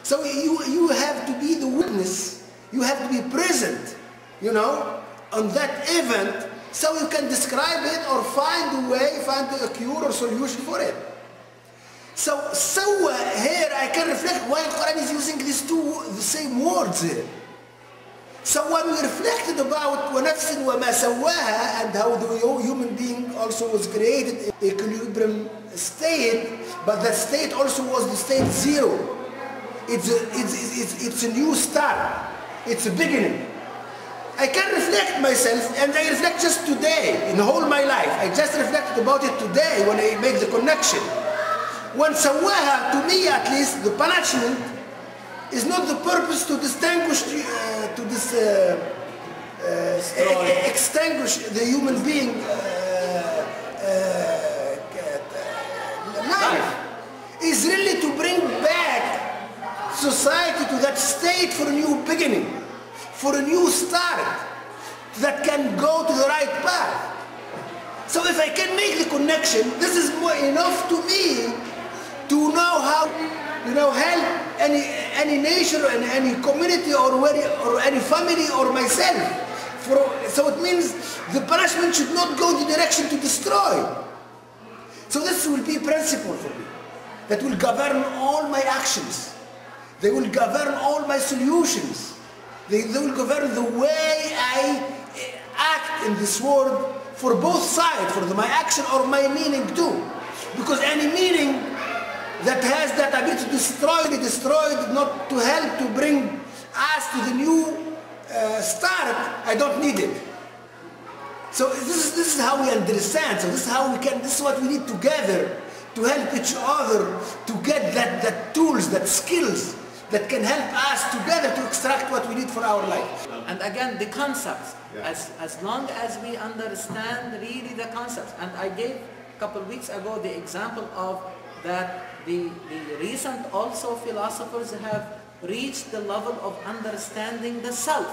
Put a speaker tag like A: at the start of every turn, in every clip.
A: So you have to be the witness, you have to be present, you know, on that event, so you can describe it or find a way, find a cure or solution for it. So here I can reflect why the Quran is using the same words here. So when we reflected about وَنَفْسٍ وَمَا سَوَّاهَا and how the human being also was created in equilibrium state, but that state also was the state zero. It's a new start. It's a beginning. I can reflect myself, and I reflect just today, in the whole my life. I just reflected about it today when I make the connection. When sawaha, to me at least, the punishment is not the purpose to distinguish, extinguish the human being life. Is really to bring back society to that state for a new beginning, for a new start that can go to the right path. So if I can make the connection, this is more enough to me to know how, you know, help any nation or any community or any family or myself. So it means the punishment should not go the direction to destroy. So this will be principle for me that will govern all my actions. They will govern all my solutions. They will govern the way I act in this world for both sides, for my action or my meaning too. Because any meaning that has that ability to destroy it, not to help to bring us to the new start, I don't need it. So this is how we understand. So this is how we can. This is what we need together to help each other to get that tools, that skills that can help us together to extract what we need for our life.
B: And again, the concepts. Yeah. As long as we understand really the concepts. And I gave a couple of weeks ago the example of that the recent also philosophers have reached the level of understanding the self,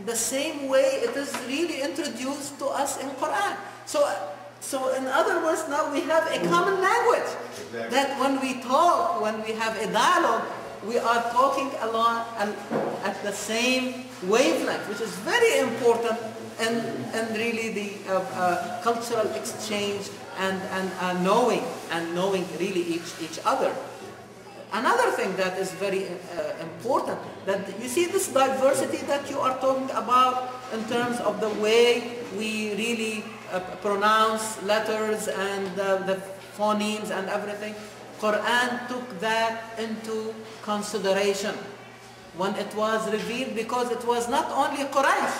B: the same way it is really introduced to us in Quran. So in other words, now we have a common language. Exactly. That when we talk, when we have a dialogue, we are talking along at the same wavelength, which is very important and really the cultural exchange and knowing really each other. Another thing that is very important, that you see this diversity that you are talking about in terms of the way we really pronounce letters and the phonemes and everything. Quran took that into consideration when it was revealed, because it was not only Quraysh.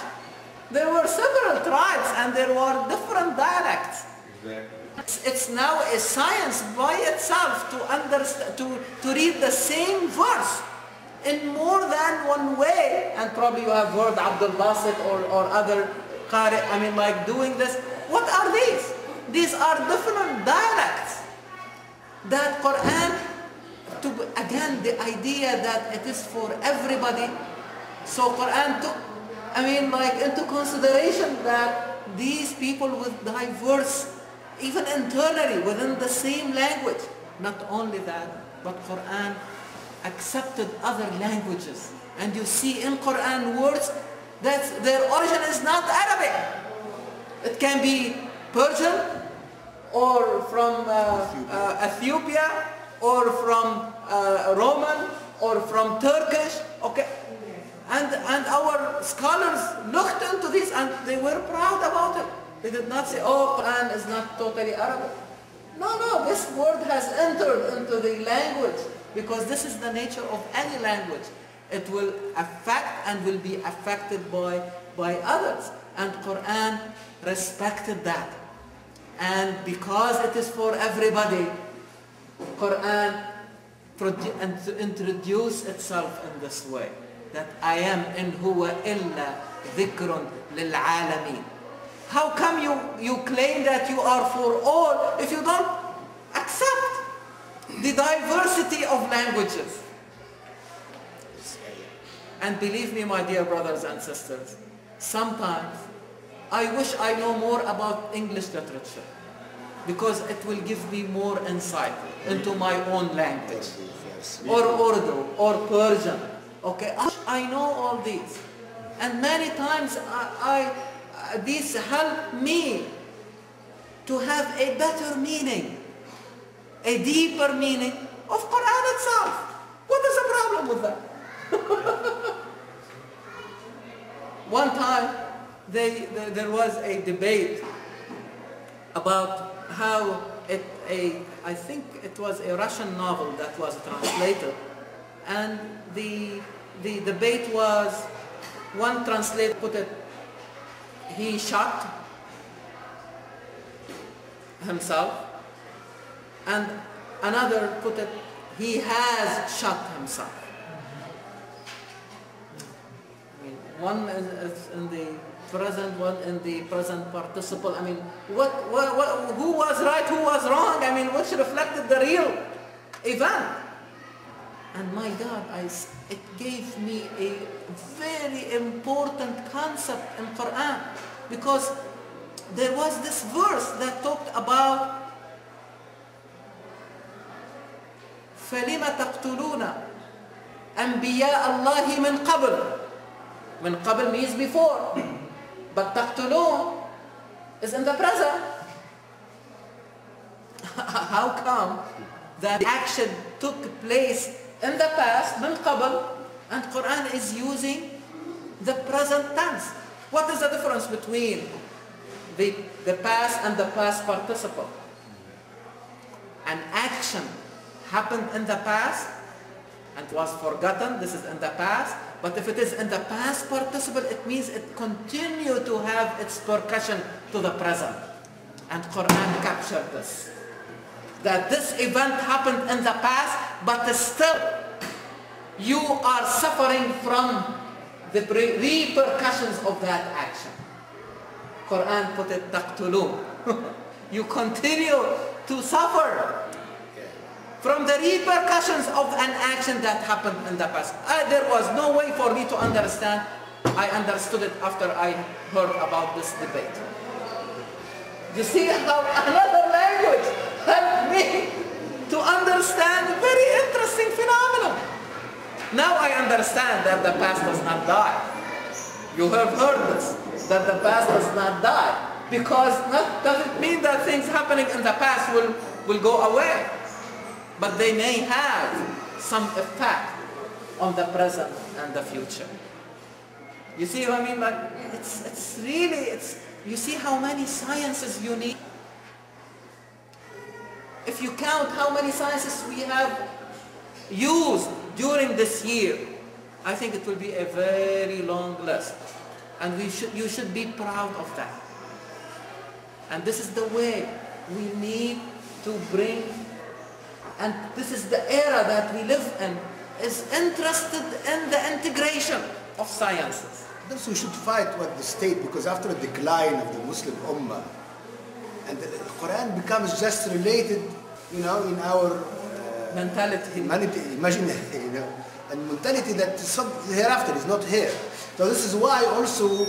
B: There were several tribes and there were different dialects. Exactly. It's now a science by itself to understand, to read the same verse in more than one way. And probably you have heard Abdul Basit or other Qari, I mean, like doing this. What are these? These are different dialects that Quran, again, the idea that it is for everybody. So Quran took, I mean, like into consideration that these people with diverse, even internally within the same language. Not only that, but Quran accepted other languages. And you see in Quran words that their origin is not Arabic. It can be Persian, or from Ethiopia, or from Roman, or from Turkish, okay? And our scholars looked into this and they were proud about it. They did not say, oh, Quran is not totally Arabic. No, this word has entered into the language, because this is the nature of any language. It will affect and will be affected by others. And Quran respected that. And because it is for everybody, Quran introduced itself in this way. That I am in huwa illa dhikrun lil alamin. How come you claim that you are for all if you don't accept the diversity of languages? And believe me, my dear brothers and sisters, sometimes I wish I know more about English literature. because it will give me more insight into my own language, or Urdu, or Persian. Okay, I know all these, and many times these help me to have a better meaning, a deeper meaning of Quran itself. What is the problem with that? One time there was a debate about how I think it was a Russian novel that was translated, and the debate was, one translator put it, he shot himself, and another put it, he has shot himself. I mean, one is in the present, one in the present participle. I mean, who was right, who was wrong? I mean, which reflected the real event? And my God, it gave me a very important concept in Quran, because there was this verse that talked about فَلِمَ تَقْتُلُونَ أَنْبِيَاءَ اللَّهِ مِنْ قَبْلِ. Min qabl means before, but taqtulun is in the present. How come that action took place in the past, min qabl, and Quran is using the present tense? What is the difference between the past and the past participle? An action happened in the past and was forgotten, this is in the past. But if it is in the past participle, it means it continued to have its percussion to the present. And Quran captured this. That this event happened in the past, but still you are suffering from the repercussions of that action. Quran put it taqtulun. You continue to suffer from the repercussions of an action that happened in the past. There was no way for me to understand. I understood it after I heard about this debate. You see how another language helped me to understand a very interesting phenomenon. Now I understand that the past does not die. You have heard this, that the past does not die. Because doesn't mean that things happening in the past will go away. But they may have some effect on the present and the future. You see what I mean? But it's really, you see how many sciences you need? If you count how many sciences we have used during this year, I think it will be a very long list. And you should be proud of that. And this is the way we need to bring. And this is the era that we live in, is interested in the integration of sciences.
A: Thus we should fight with the state, because after the decline of the Muslim Ummah, and the Quran becomes just related, in our
B: mentality.
A: Imagine, and mentality that hereafter is not here. So this is why also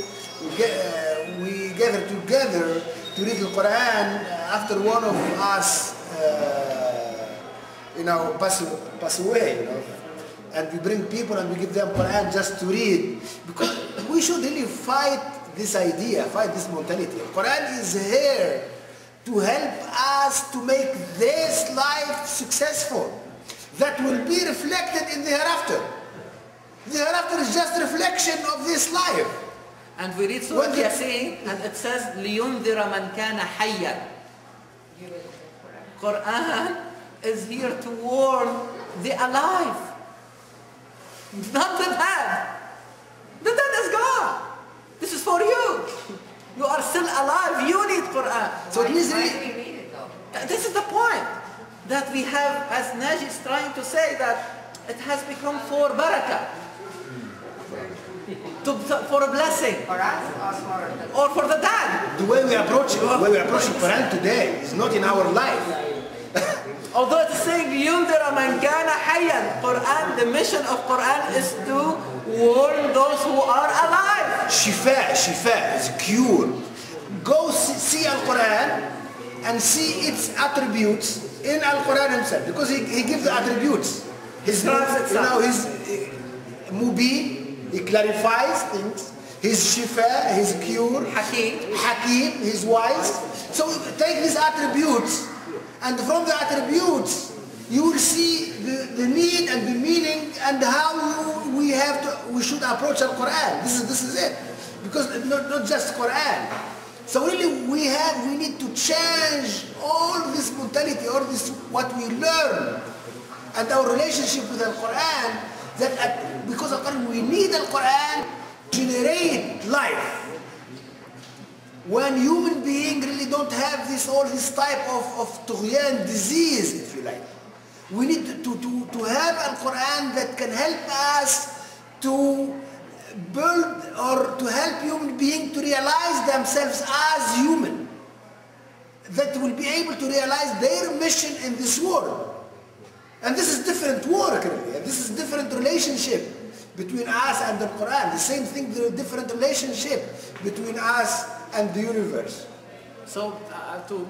A: we gather together to read the Quran after one of us pass away, and we bring people and we give them Quran just to read, because we should really fight this idea, fight this mentality. Quran is here to help us to make this life successful, that will be reflected in the hereafter. The hereafter is just reflection of this life.
B: And we read Surah Yasin, and it says, لِيُنذِرَ مَنْ كَانَ حَيًّا. Quran is here to warn the alive, not the dead. The dead is gone. This is for you. You are still alive. You need Quran.
A: So it means
B: this is the point that we have, as Naji is trying to say, that it has become for barakah, for a blessing, or for the dead.
A: The way we approach Quran today is not in our life.
B: Although it's saying يُنذِرَ مَنْ كَانَ حَيًّا, Quran, the mission of Quran is to warn those who are alive.
A: Shifa is a cure. Go see Al-Quran and see its attributes in Al-Quran himself, because he gives the attributes. His, his Mubin, he clarifies things. His Shifa, his cure. Hakim, he's wise. So take these attributes, and from the attributes, you will see the need and the meaning and how we should approach Al-Quran. This is it. Because not just Quran. So really we need to change all this mentality, all this what we learn and our relationship with Al-Quran, because Al-Quran, we need Al-Quran to generate life. When human beings really don't have all this type of tughyan disease, if you like. We need to have Al-Quran that can help us to build or to help human beings to realize themselves as human. That will be able to realize their mission in this world. And this is different work really. And this is different relationship between us and the Quran. The same thing, the different relationship between us and the universe.
B: So to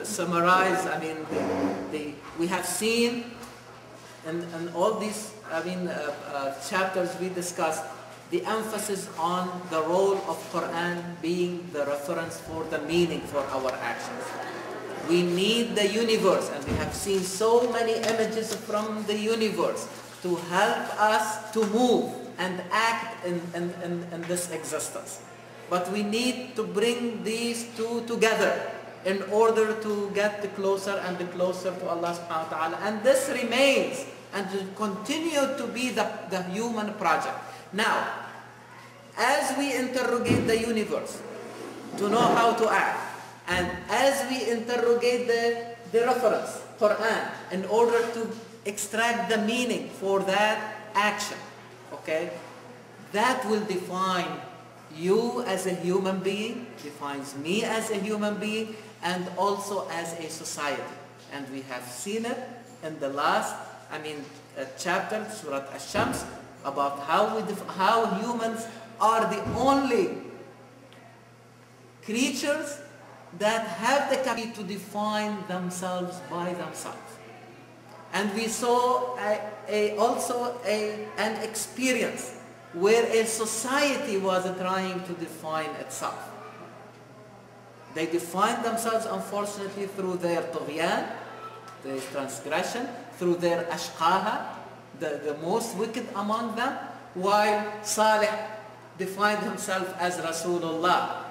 B: summarize, we have seen in all these chapters we discussed the emphasis on the role of Quran being the reference for the meaning for our actions. We need the universe, and we have seen so many images from the universe to help us to move and act in this existence. But we need to bring these two together in order to get closer and closer to Allah subhanahu wa ta'ala. And this remains and will continue to be the human project. Now, as we interrogate the universe to know how to act, and as we interrogate the reference, Quran, in order to extract the meaning for that action, okay, that will define you as a human being, defines me as a human being, and also as a society. And we have seen it in the last, chapter, Surah Ash-Shams, about how humans are the only creatures that have the capacity to define themselves by themselves. And we saw also an experience where a society was trying to define itself. They defined themselves, unfortunately, through their tughyan, their transgression, through their ashqaha, the most wicked among them, while Salih defined himself as Rasulullah.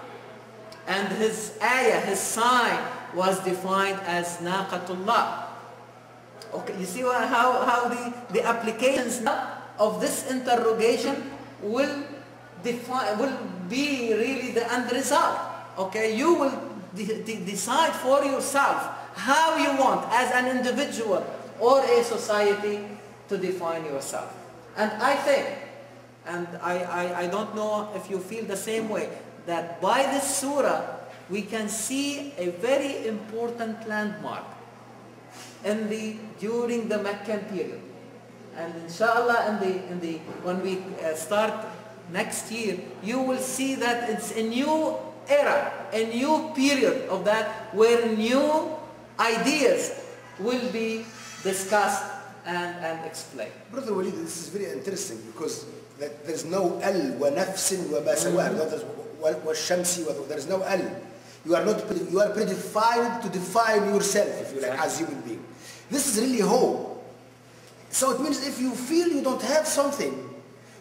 B: And his ayah, his sign, was defined as Naqatullah. Okay, you see how the applications of this interrogation will be really the end result. Okay, you will decide for yourself how you want as an individual or a society to define yourself. And I think, and I don't know if you feel the same way, that by this surah we can see a very important landmark during the Meccan period. And inshallah when we start next year, you will see that it's a new era, a new period of that, where new ideas will be discussed and explained.
A: Brother Walid, this is very interesting, because there's no al wa nafsin wa ma sawa, wa shamsi, there's no al. You are predefined to define yourself, if you like, as human being. This is really hope. So it means if you feel you don't have something,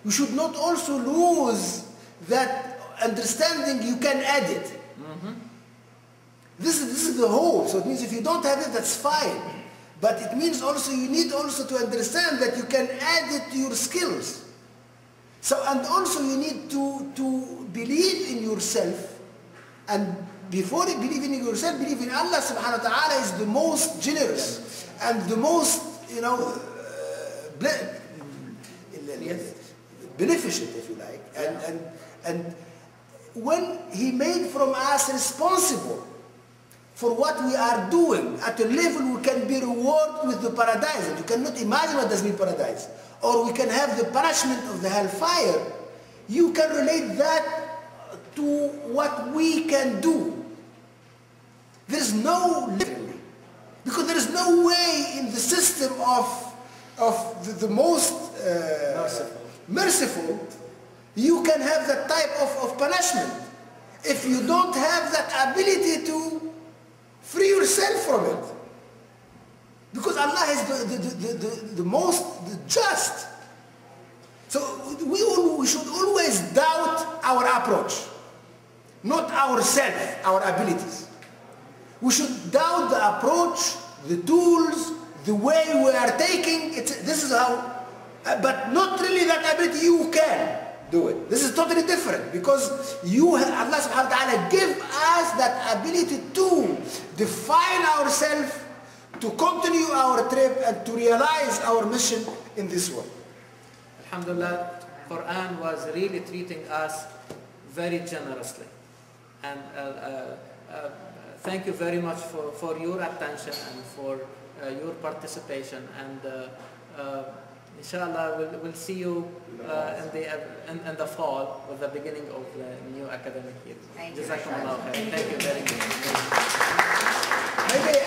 A: you should not also lose that understanding you can add it. This is the hope. So it means if you don't have it, that's fine. But it means also you need also to understand that you can add it to your skills. So, and also you need to believe in yourself, and before you believe in yourself, believe in Allah subhanahu wa ta'ala is the most generous and the most, beneficent, if you like. And when He made from us responsible for what we are doing at a level we can be rewarded with the paradise. And you cannot imagine what does mean paradise. Or we can have the punishment of the hellfire. You can relate that to what we can do. There is no, literally, because there is no way in the system of the most merciful, you can have that type of punishment if you don't have that ability to free yourself from it. Because Allah is the most just. So we should always doubt our approach, not ourselves, our abilities. We should doubt the approach, the tools, the way we are taking it. This is how, but not really that ability you can do it. This is totally different, because Allah subhanahu wa ta'ala give us that ability to define ourselves, to continue our trip and to realize our mission in this world.
B: Alhamdulillah, Quran was really treating us very generously. And thank you very much for your attention and for your participation. And inshallah, we'll see you in the fall with the beginning of the new academic year.
C: Thank you.
B: Jazakumullah khair. Thank you very much.
A: Maybe